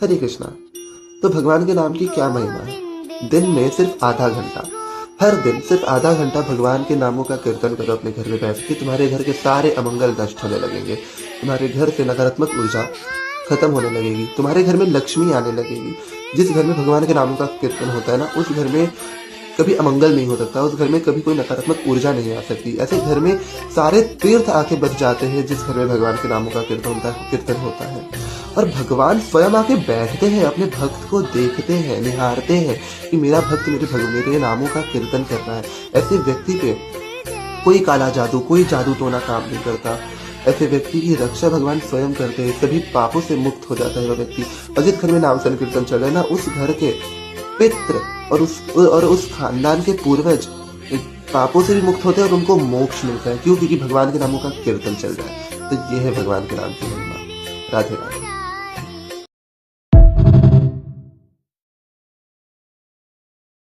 हरे कृष्णा। तो भगवान के नाम की क्या महिमा है? दिन में सिर्फ आधा घंटा, हर दिन सिर्फ आधा घंटा भगवान के नामों का कीर्तन करो अपने घर में बैठ के। तुम्हारे घर के सारे अमंगल नष्ट होने लगेंगे। तुम्हारे घर से नकारात्मक ऊर्जा खत्म होने लगेगी। तुम्हारे घर में लक्ष्मी आने लगेगी। जिस घर में भगवान के नामों का कीर्तन होता है ना, उस घर में कभी अमंगल नहीं हो सकता। उस घर में कभी कोई नकारात्मक ऊर्जा नहीं आ सकती। ऐसे घर में सारे तीर्थ आके बच जाते हैं जिस घर में भगवान के नामों का कीर्तन होता है। और भगवान स्वयं आके बैठते हैं, अपने भक्त को देखते हैं, निहारते हैं कि मेरा भक्त मेरे नामों का कीर्तन कर रहा है। ऐसे व्यक्ति पे कोई काला जादू, कोई जादू टोना काम नहीं करता। ऐसे व्यक्ति की रक्षा भगवान स्वयं करते हैं। सभी पापों से मुक्त हो जाता है वह व्यक्ति। और जिस घर में नाम संकीर्तन चल रहा है ना, उस घर के पितृ और उस खानदान के पूर्वज पापों से भी मुक्त होते हैं और उनको मोक्ष मिलता है। क्यों? क्योंकि भगवान के नामों का कीर्तन चल रहा है। तो ये है भगवान के नाम की महिमा। राधे राधे।